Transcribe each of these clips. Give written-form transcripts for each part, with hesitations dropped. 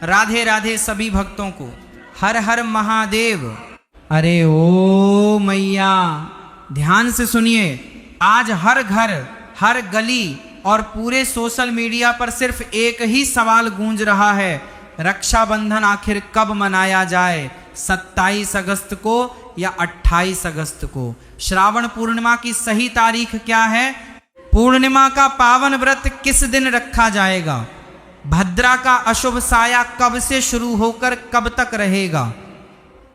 राधे राधे सभी भक्तों को। हर हर महादेव। अरे ओ मैया, ध्यान से सुनिए। आज हर घर, हर गली और पूरे सोशल मीडिया पर सिर्फ एक ही सवाल गूंज रहा है, रक्षाबंधन आखिर कब मनाया जाए, 27 अगस्त को या 28 अगस्त को? श्रावण पूर्णिमा की सही तारीख क्या है? पूर्णिमा का पावन व्रत किस दिन रखा जाएगा? भद्रा का अशुभ साया कब से शुरू होकर कब तक रहेगा?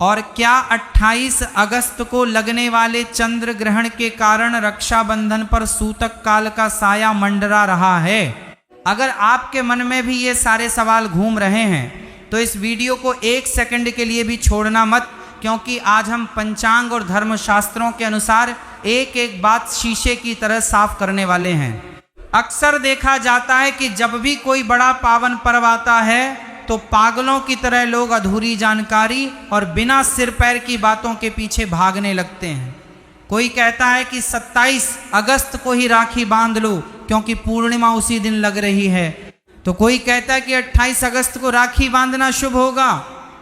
और क्या 28 अगस्त को लगने वाले चंद्र ग्रहण के कारण रक्षाबंधन पर सूतक काल का साया मंडरा रहा है? अगर आपके मन में भी ये सारे सवाल घूम रहे हैं तो इस वीडियो को 1 सेकंड के लिए भी छोड़ना मत, क्योंकि आज हम पंचांग और धर्मशास्त्रों के अनुसार एक एक बात शीशे की तरह साफ करने वाले हैं। अक्सर देखा जाता है कि जब भी कोई बड़ा पावन पर्व आता है तो पागलों की तरह लोग अधूरी जानकारी और बिना सिर पैर की बातों के पीछे भागने लगते हैं। कोई कहता है कि 27 अगस्त को ही राखी बांध लो क्योंकि पूर्णिमा उसी दिन लग रही है, तो कोई कहता है कि 28 अगस्त को राखी बांधना शुभ होगा।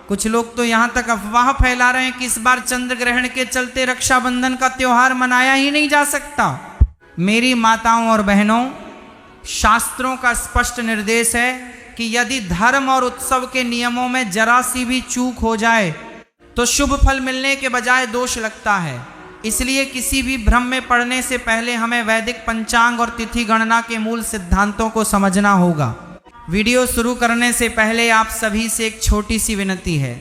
कुछ लोग तो यहाँ तक अफवाह फैला रहे हैं कि इस बार चंद्र ग्रहण के चलते रक्षाबंधन का त्योहार मनाया ही नहीं जा सकता। मेरी माताओं और बहनों, शास्त्रों का स्पष्ट निर्देश है कि यदि धर्म और उत्सव के नियमों में जरा सी भी चूक हो जाए तो शुभ फल मिलने के बजाय दोष लगता है। इसलिए किसी भी भ्रम में पड़ने से पहले हमें वैदिक पंचांग और तिथि गणना के मूल सिद्धांतों को समझना होगा। वीडियो शुरू करने से पहले आप सभी से एक छोटी सी विनती है।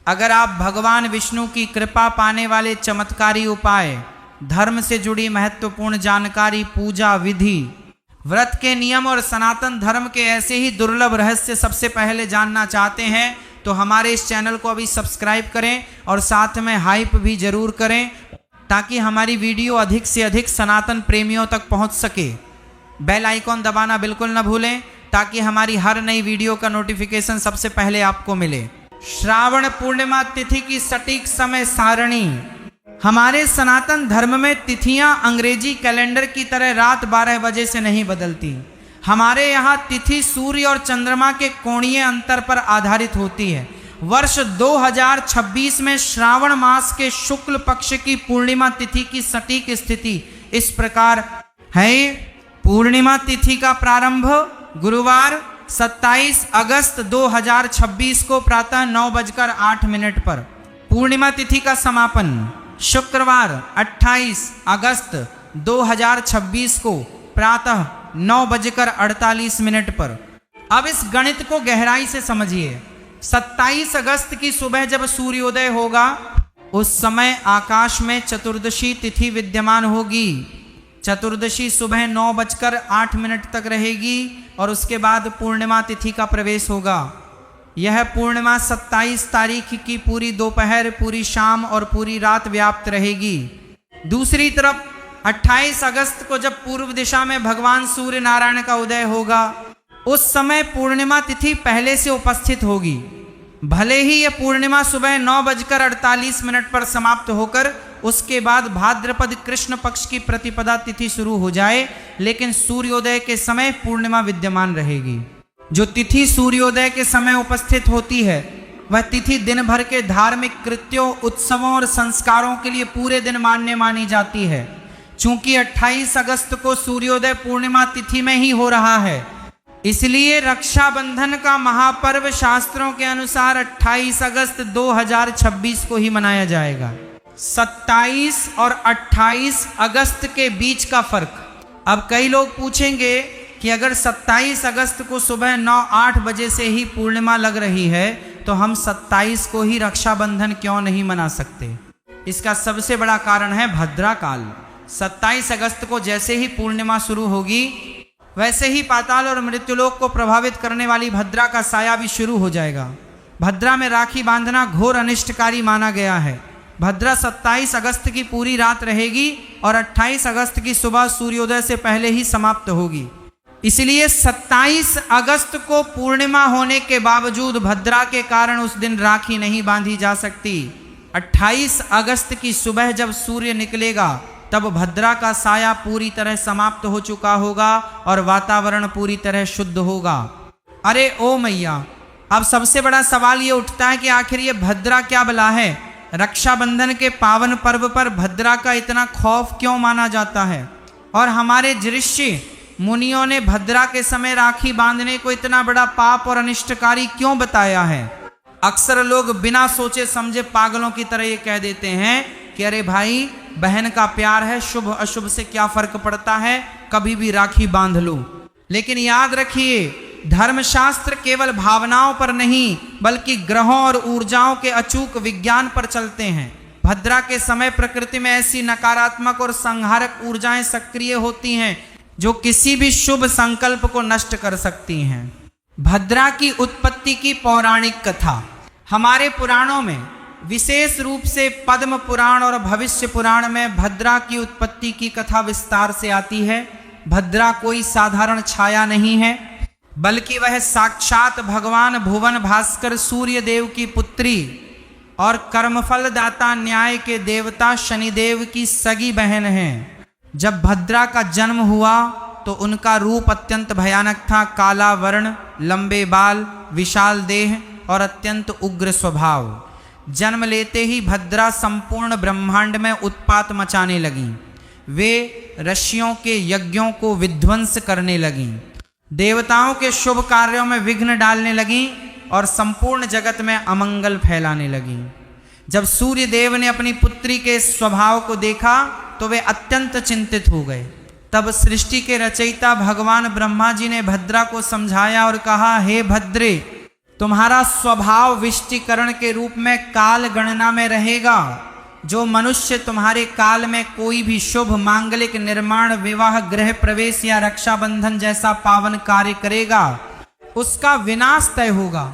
अगर आप भगवान विष्णु की कृपा पाने वाले चमत्कारी उपाय, धर्म से जुड़ी महत्वपूर्ण जानकारी, पूजा विधि, व्रत के नियम और सनातन धर्म के ऐसे ही दुर्लभ रहस्य सबसे पहले जानना चाहते हैं तो हमारे इस चैनल को अभी सब्सक्राइब करें और साथ में हाइप भी जरूर करें ताकि हमारी वीडियो अधिक से अधिक सनातन प्रेमियों तक पहुंच सके। बेल आइकॉन दबाना बिल्कुल न भूलें ताकि हमारी हर नई वीडियो का नोटिफिकेशन सबसे पहले आपको मिले। श्रावण पूर्णिमा तिथि की सटीक समय सारणी। हमारे सनातन धर्म में तिथियां अंग्रेजी कैलेंडर की तरह रात 12 बजे से नहीं बदलती। हमारे यहाँ तिथि सूर्य और चंद्रमा के कोणीय अंतर पर आधारित होती है। वर्ष 2026 में श्रावण मास के शुक्ल पक्ष की पूर्णिमा तिथि की सटीक स्थिति इस प्रकार है। पूर्णिमा तिथि का प्रारंभ गुरुवार 27 अगस्त 2026 को प्रातः 9:08 पर। पूर्णिमा तिथि का समापन शुक्रवार 28 अगस्त 2026 को प्रातः 9:48 पर। अब इस गणित को गहराई से समझिए। 27 अगस्त की सुबह जब सूर्योदय होगा उस समय आकाश में चतुर्दशी तिथि विद्यमान होगी। चतुर्दशी सुबह 9:08 तक रहेगी और उसके बाद पूर्णिमा तिथि का प्रवेश होगा। यह पूर्णिमा 27 तारीख की पूरी दोपहर, पूरी शाम और पूरी रात व्याप्त रहेगी। दूसरी तरफ 28 अगस्त को जब पूर्व दिशा में भगवान सूर्य नारायण का उदय होगा उस समय पूर्णिमा तिथि पहले से उपस्थित होगी। भले ही यह पूर्णिमा सुबह 9:48 पर समाप्त होकर उसके बाद भाद्रपद कृष्ण पक्ष की प्रतिपदा तिथि शुरू हो जाए, लेकिन सूर्योदय के समय पूर्णिमा विद्यमान रहेगी। जो तिथि सूर्योदय के समय उपस्थित होती है वह तिथि दिन भर के धार्मिक कृत्यों, उत्सवों और संस्कारों के लिए पूरे दिन मान्य मानी जाती है। चूंकि 28 अगस्त को सूर्योदय पूर्णिमा तिथि में ही हो रहा है, इसलिए रक्षाबंधन का महापर्व शास्त्रों के अनुसार 28 अगस्त 2026 को ही मनाया जाएगा। 27 और 28 अगस्त के बीच का फर्क। अब कई लोग पूछेंगे कि अगर 27 अगस्त को सुबह 9-8 बजे से ही पूर्णिमा लग रही है तो हम 27 को ही रक्षाबंधन क्यों नहीं मना सकते? इसका सबसे बड़ा कारण है भद्रा काल। 27 अगस्त को जैसे ही पूर्णिमा शुरू होगी वैसे ही पाताल और मृत्युलोक को प्रभावित करने वाली भद्रा का साया भी शुरू हो जाएगा। भद्रा में राखी बांधना घोर अनिष्टकारी माना गया है। भद्रा 27 अगस्त की पूरी रात रहेगी और 28 अगस्त की सुबह सूर्योदय से पहले ही समाप्त होगी। इसलिए 27 अगस्त को पूर्णिमा होने के बावजूद भद्रा के कारण उस दिन राखी नहीं बांधी जा सकती। 28 अगस्त की सुबह जब सूर्य निकलेगा तब भद्रा का साया पूरी तरह समाप्त हो चुका होगा और वातावरण पूरी तरह शुद्ध होगा। अरे ओ मैया, अब सबसे बड़ा सवाल ये उठता है कि आखिर ये भद्रा क्या बला है? रक्षाबंधन के पावन पर्व पर भद्रा का इतना खौफ क्यों माना जाता है? और हमारे ऋषि मुनियों ने भद्रा के समय राखी बांधने को इतना बड़ा पाप और अनिष्टकारी क्यों बताया है? अक्सर लोग बिना सोचे समझे पागलों की तरह ये कह देते हैं कि अरे भाई, बहन का प्यार है, शुभ अशुभ से क्या फर्क पड़ता है, कभी भी राखी बांध लो। लेकिन याद रखिए, धर्मशास्त्र केवल भावनाओं पर नहीं बल्कि ग्रहों और ऊर्जाओं के अचूक विज्ञान पर चलते हैं। भद्रा के समय प्रकृति में ऐसी नकारात्मक और संहारक ऊर्जाएं सक्रिय होती हैं जो किसी भी शुभ संकल्प को नष्ट कर सकती हैं। भद्रा की उत्पत्ति की पौराणिक कथा हमारे पुराणों में, विशेष रूप से पद्म पुराण और भविष्य पुराण में भद्रा की उत्पत्ति की कथा विस्तार से आती है। भद्रा कोई साधारण छाया नहीं है, बल्कि वह साक्षात भगवान भुवन भास्कर सूर्य देव की पुत्री और कर्मफल दाता न्याय के देवता शनिदेव की सगी बहन है। जब भद्रा का जन्म हुआ तो उनका रूप अत्यंत भयानक था। काला वर्ण, लंबे बाल, विशाल देह और अत्यंत उग्र स्वभाव। जन्म लेते ही भद्रा संपूर्ण ब्रह्मांड में उत्पात मचाने लगी। वे ऋषियों के यज्ञों को विध्वंस करने लगी, देवताओं के शुभ कार्यों में विघ्न डालने लगी और संपूर्ण जगत में अमंगल फैलाने लगी। जब सूर्य देव ने अपनी पुत्री के स्वभाव को देखा तो वे अत्यंत चिंतित हो गए। तब सृष्टि के रचयिता भगवान ब्रह्मा जी ने भद्रा को समझाया और कहा, हे भद्रे, तुम्हारा स्वभाव विष्टिकरण के रूप में काल गणना में रहेगा। जो मनुष्य तुम्हारे काल में कोई भी शुभ मांगलिक निर्माण, विवाह, गृह प्रवेश या रक्षाबंधन जैसा पावन कार्य करेगा, उसका विनाश तय होगा।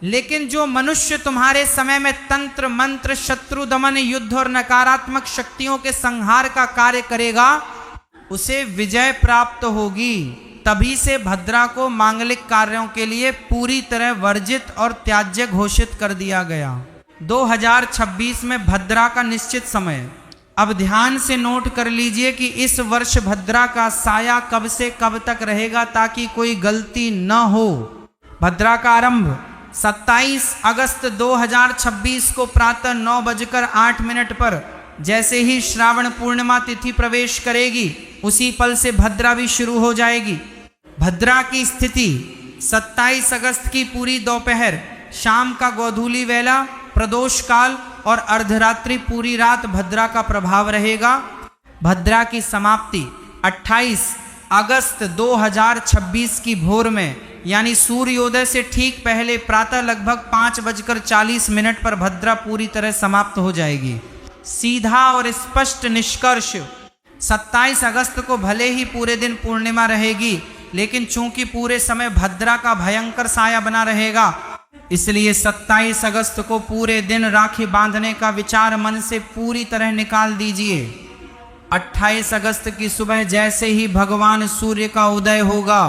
लेकिन जो मनुष्य तुम्हारे समय में तंत्र मंत्र, शत्रु दमन, युद्ध और नकारात्मक शक्तियों के संहार का कार्य करेगा, उसे विजय प्राप्त होगी। तभी से भद्रा को मांगलिक कार्यों के लिए पूरी तरह वर्जित और त्याज्य घोषित कर दिया गया। 2026 में भद्रा का निश्चित समय। अब ध्यान से नोट कर लीजिए कि इस वर्ष भद्रा का साया कब से कब तक रहेगा, ताकि कोई गलती न हो। भद्रा का आरंभ 27 अगस्त 2026 को प्रातः 9:08 पर जैसे ही श्रावण पूर्णिमा तिथि प्रवेश करेगी, उसी पल से भद्रा भी शुरू हो जाएगी। भद्रा की स्थिति 27 अगस्त की पूरी दोपहर, शाम का गोधूली वेला, प्रदोष काल और अर्धरात्रि पूरी रात भद्रा का प्रभाव रहेगा। भद्रा की समाप्ति 28 अगस्त 2026 की भोर में, यानी सूर्योदय से ठीक पहले प्रातः लगभग 5:40 पर भद्रा पूरी तरह समाप्त हो जाएगी। सीधा और स्पष्ट निष्कर्ष, 27 अगस्त को भले ही पूरे दिन पूर्णिमा रहेगी, लेकिन चूंकि पूरे समय भद्रा का भयंकर साया बना रहेगा, इसलिए 27 अगस्त को पूरे दिन राखी बांधने का विचार मन से पूरी तरह निकाल दीजिए। 28 अगस्त की सुबह जैसे ही भगवान सूर्य का उदय होगा,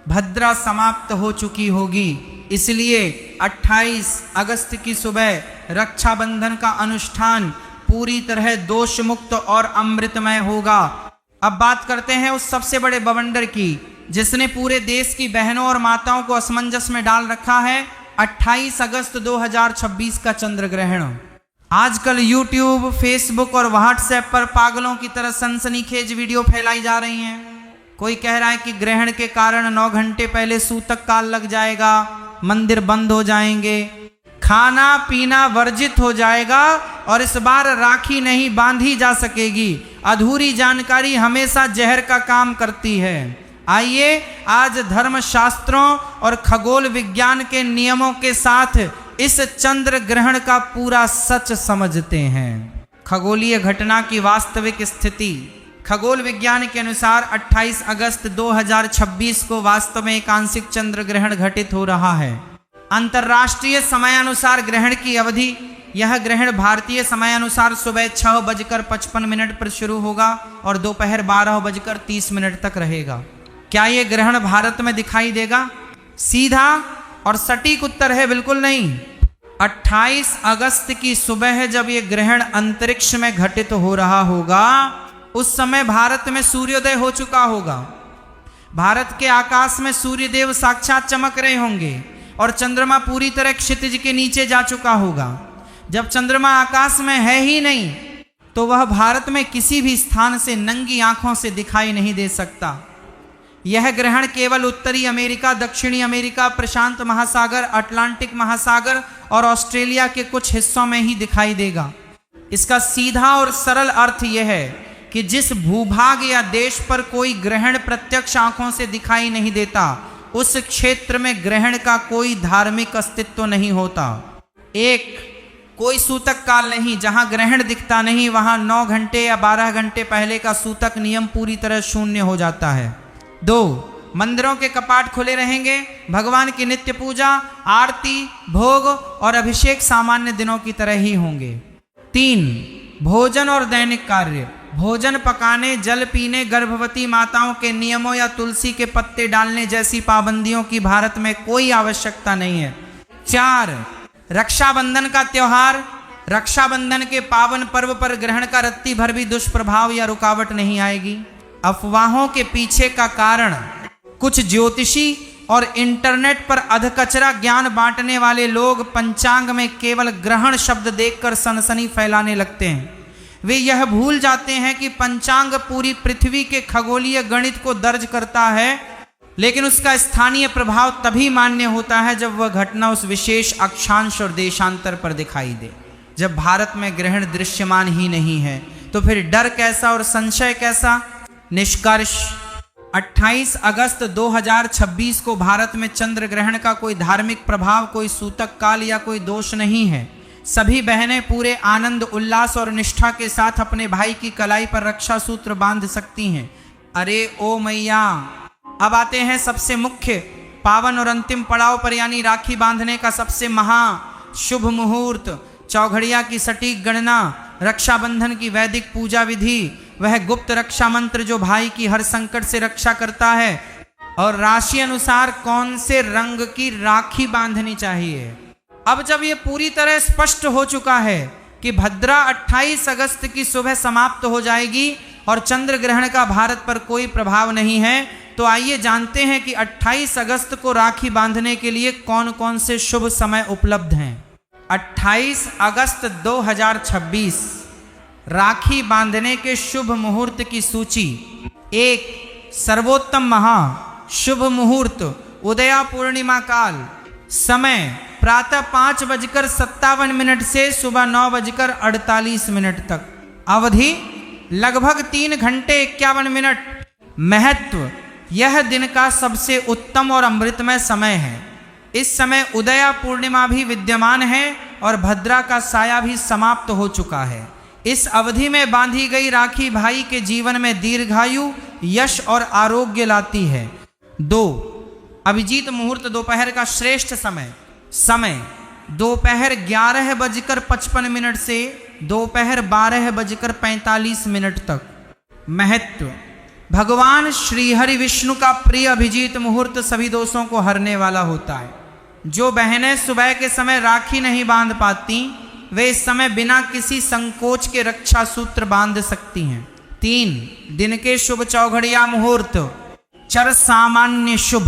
भद्रा समाप्त हो चुकी होगी। इसलिए 28 अगस्त की सुबह रक्षाबंधन का अनुष्ठान पूरी तरह दोष मुक्त और अमृतमय होगा। अब बात करते हैं उस सबसे बड़े बवंडर की, जिसने पूरे देश की बहनों और माताओं को असमंजस में डाल रखा है। 28 अगस्त 2026 का चंद्र ग्रहण। आजकल YouTube, Facebook और WhatsApp पर पागलों की तरह सनसनीखेज वीडियो फैलाई जा रही हैं। कोई कह रहा है कि ग्रहण के कारण 9 घंटे पहले सूतक काल लग जाएगा, मंदिर बंद हो जाएंगे, खाना पीना वर्जित हो जाएगा और इस बार राखी नहीं बांधी जा सकेगी। अधूरी जानकारी हमेशा जहर का काम करती है। आइए आज धर्म शास्त्रों और खगोल विज्ञान के नियमों के साथ इस चंद्र ग्रहण का पूरा सच समझते हैं। खगोलीय घटना की वास्तविक स्थिति। खगोल विज्ञान के अनुसार 28 अगस्त 2026 को वास्तव में एक आंशिक चंद्र ग्रहण घटित हो रहा है। अंतर्राष्ट्रीय समयानुसार ग्रहण की अवधि, यह ग्रहण भारतीय समयानुसार सुबह 6:55 पर शुरू होगा और दोपहर 12:30 तक रहेगा। क्या यह ग्रहण भारत में दिखाई देगा? सीधा और सटीक उत्तर है बिल्कुल नहीं। 28 अगस्त की सुबह जब यह ग्रहण अंतरिक्ष में घटित हो रहा होगा, उस समय भारत में सूर्योदय हो चुका होगा। भारत के आकाश में सूर्यदेव साक्षात चमक रहे होंगे। और चंद्रमा पूरी तरह क्षितिज के नीचे जा चुका होगा। जब चंद्रमा आकाश में है ही नहीं तो वह भारत में किसी भी स्थान से नंगी आंखों से दिखाई नहीं दे सकता। यह ग्रहण केवल उत्तरी अमेरिका, दक्षिणी अमेरिका, प्रशांत महासागर, अटलांटिक महासागर और ऑस्ट्रेलिया के कुछ हिस्सों में ही दिखाई देगा। इसका सीधा और सरल अर्थ यह है कि जिस भूभाग या देश पर कोई ग्रहण प्रत्यक्ष आंखों से दिखाई नहीं देता, उस क्षेत्र में ग्रहण का कोई धार्मिक अस्तित्व नहीं होता। एक, कोई सूतक काल नहीं। जहां ग्रहण दिखता नहीं वहां 9 घंटे या 12 घंटे पहले का सूतक नियम पूरी तरह शून्य हो जाता है। 2, मंदिरों के कपाट खुले रहेंगे। भगवान की नित्य पूजा, आरती, भोग और अभिषेक सामान्य दिनों की तरह ही होंगे। 3, भोजन और दैनिक कार्य। भोजन पकाने, जल पीने, गर्भवती माताओं के नियमों या तुलसी के पत्ते डालने जैसी पाबंदियों की भारत में कोई आवश्यकता नहीं है। 4, रक्षाबंधन का त्योहार। रक्षाबंधन के पावन पर्व पर ग्रहण का रत्ती भर भी दुष्प्रभाव या रुकावट नहीं आएगी। अफवाहों के पीछे का कारण कुछ ज्योतिषी और इंटरनेट पर अधकचरा ज्ञान बांटने वाले लोग पंचांग में केवल ग्रहण शब्द देखकर सनसनी फैलाने लगते हैं। वे यह भूल जाते हैं कि पंचांग पूरी पृथ्वी के खगोलीय गणित को दर्ज करता है, लेकिन उसका स्थानीय प्रभाव तभी मान्य होता है जब वह घटना उस विशेष अक्षांश और देशांतर पर दिखाई दे। जब भारत में ग्रहण दृश्यमान ही नहीं है तो फिर डर कैसा और संशय कैसा। निष्कर्ष, 28 अगस्त 2026 को भारत में चंद्र ग्रहण का कोई धार्मिक प्रभाव, कोई सूतक काल या कोई दोष नहीं है। सभी बहनें पूरे आनंद, उल्लास और निष्ठा के साथ अपने भाई की कलाई पर रक्षा सूत्र बांध सकती हैं। अरे ओ मैया। अब आते हैं सबसे मुख्य, पावन और अंतिम पड़ाव पर, यानी राखी बांधने का सबसे महा शुभ मुहूर्त, चौघड़िया की सटीक गणना, रक्षाबंधन की वैदिक पूजा विधि, वह गुप्त रक्षा मंत्र जो भाई की हर संकट से रक्षा करता है, और राशि अनुसार कौन से रंग की राखी बांधनी चाहिए। अब जब ये पूरी तरह स्पष्ट हो चुका है कि भद्रा 28 अगस्त की सुबह समाप्त हो जाएगी और चंद्र ग्रहण का भारत पर कोई प्रभाव नहीं है, तो आइए जानते हैं कि 28 अगस्त को राखी बांधने के लिए कौन कौन से शुभ समय उपलब्ध हैं। 28 अगस्त 2026 राखी बांधने के शुभ मुहूर्त की सूची। 1, सर्वोत्तम महा शुभ मुहूर्त, उदया पूर्णिमा काल। समय प्रातः 5:57 से सुबह 9:48 तक। अवधि लगभग 3 घंटे 51 मिनट। महत्व, यह दिन का सबसे उत्तम और अमृतमय समय है। इस समय उदया पूर्णिमा भी विद्यमान है और भद्रा का साया भी समाप्त हो चुका है। इस अवधि में बांधी गई राखी भाई के जीवन में दीर्घायु, यश और आरोग्य लाती है। 2, अभिजीत मुहूर्त, दोपहर का श्रेष्ठ समय। समय दोपहर 11:55 से दोपहर 12:45 तक। महत्व, भगवान श्री हरि विष्णु का प्रिय अभिजीत मुहूर्त सभी दोषों को हरने वाला होता है। जो बहनें सुबह के समय राखी नहीं बांध पाती, वे इस समय बिना किसी संकोच के रक्षा सूत्र बांध सकती हैं। 3, दिन के शुभ चौघड़िया मुहूर्त। चर सामान्य शुभ,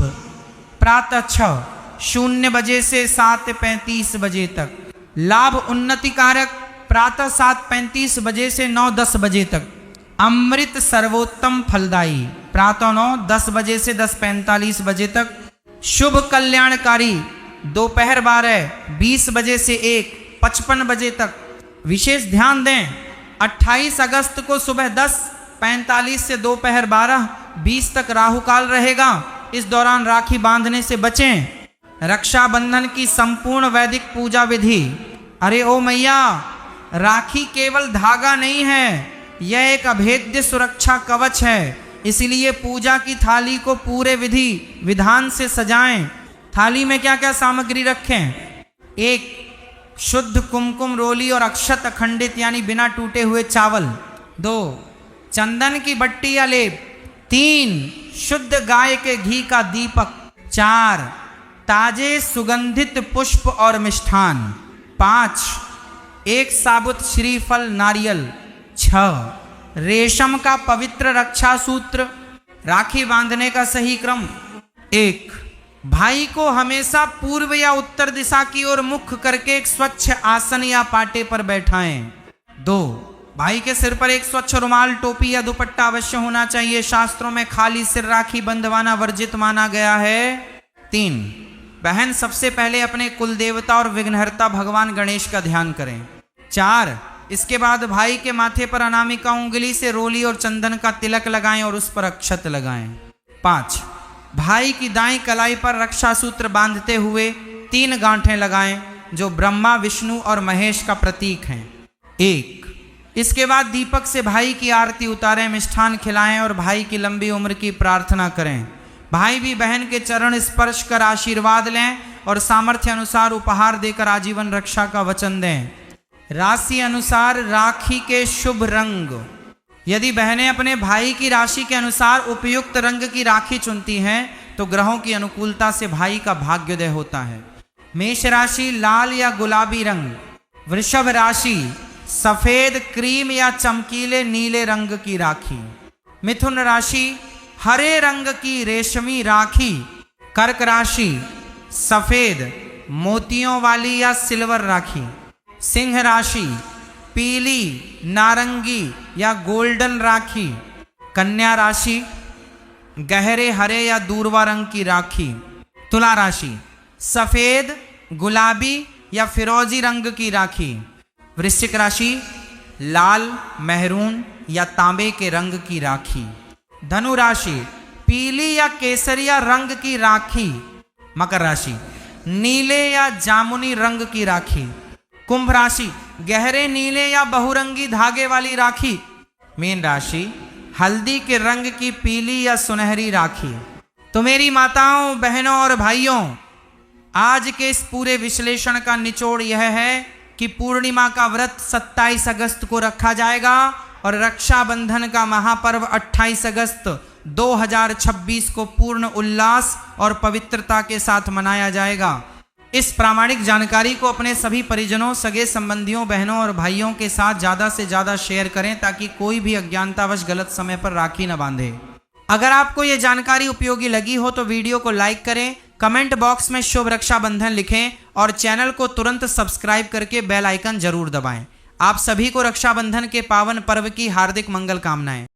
प्रातः 6:00 बजे से 7:35 बजे तक। लाभ उन्नति कारक, प्रातः 7:35 बजे से 9:10 बजे तक। अमृत सर्वोत्तम फलदायी, प्रातः 9:10 बजे से 10:45 बजे तक। शुभ कल्याणकारी, दोपहर 12:20 बजे से 1:55 बजे तक। विशेष ध्यान दें, 28 अगस्त को सुबह 10:45 से दोपहर 12:20 तक राहुकाल रहेगा। इस दौरान राखी बांधने से बचें। रक्षाबंधन की संपूर्ण वैदिक पूजा विधि। अरे ओ मैया, राखी केवल धागा नहीं है, यह एक अभेद्य सुरक्षा कवच है। इसलिए पूजा की थाली को पूरे विधि विधान से सजाएं। थाली में क्या क्या सामग्री रखें। 1, शुद्ध कुमकुम रोली और अक्षत अखंडित यानी बिना टूटे हुए चावल। 2, चंदन की बट्टी या लेप। 3, शुद्ध गाय के घी का दीपक। 4, ताजे सुगंधित पुष्प और मिष्ठान। 5, एक साबुत श्रीफल नारियल। 6, रेशम का पवित्र रक्षा सूत्र। राखी बांधने का सही क्रम। 1, भाई को हमेशा पूर्व या उत्तर दिशा की ओर मुख करके एक स्वच्छ आसन या पाटे पर बैठाएं। 2, भाई के सिर पर एक स्वच्छ रुमाल, टोपी या दुपट्टा अवश्य होना चाहिए। शास्त्रों में खाली सिर राखी बंधवाना वर्जित माना गया है। 3, बहन सबसे पहले अपने कुल देवता और विघ्नहर्ता भगवान गणेश का ध्यान करें। 4, इसके बाद भाई के माथे पर अनामिका उंगली से रोली और चंदन का तिलक लगाएं और उस पर अक्षत लगाएं। 5, भाई की दाईं कलाई पर रक्षा सूत्र बांधते हुए 3 गांठें लगाएं जो ब्रह्मा, विष्णु और महेश का प्रतीक हैं। 1, इसके बाद दीपक से भाई की आरती उतारें, मिष्ठान खिलाएं और भाई की लंबी उम्र की प्रार्थना करें। भाई भी बहन के चरण स्पर्श कर आशीर्वाद लें और सामर्थ्य अनुसार उपहार देकर आजीवन रक्षा का वचन दें। राशि अनुसार राखी के शुभ रंग। यदि बहनें अपने भाई की राशि के अनुसार उपयुक्त रंग की राखी चुनती हैं तो ग्रहों की अनुकूलता से भाई का भाग्योदय होता है। मेष राशि लाल या गुलाबी रंग। वृषभ राशि सफेद, क्रीम या चमकीले नीले रंग की राखी। मिथुन राशि हरे रंग की रेशमी राखी। कर्क राशि सफेद, मोतियों वाली या सिल्वर राखी। सिंह राशि पीली, नारंगी या गोल्डन राखी। कन्या राशि गहरे हरे या दूरवा रंग की राखी। तुला राशि सफेद, गुलाबी या फिरोजी रंग की राखी। वृश्चिक राशि लाल, मेहरून या तांबे के रंग की राखी। धनु राशि पीली या केसरिया रंग की राखी। मकर राशि नीले या जामुनी रंग की राखी। कुंभ राशि गहरे नीले या बहुरंगी धागे वाली राखी। मीन राशि हल्दी के रंग की पीली या सुनहरी राखी। तो मेरी माताओं, बहनों और भाइयों, आज के इस पूरे विश्लेषण का निचोड़ यह है कि पूर्णिमा का व्रत 27 अगस्त को रखा जाएगा और रक्षाबंधन का महापर्व 28 अगस्त 2026 को पूर्ण उल्लास और पवित्रता के साथ मनाया जाएगा। इस प्रामाणिक जानकारी को अपने सभी परिजनों, सगे संबंधियों, बहनों और भाइयों के साथ ज़्यादा से ज़्यादा शेयर करें ताकि कोई भी अज्ञानतावश गलत समय पर राखी न बांधे। अगर आपको ये जानकारी उपयोगी लगी हो तो वीडियो को लाइक करें, कमेंट बॉक्स में शुभ रक्षाबंधन लिखें और चैनल को तुरंत सब्सक्राइब करके बेल आइकन जरूर दबाएं। आप सभी को रक्षाबंधन के पावन पर्व की हार्दिक मंगल कामनाएं।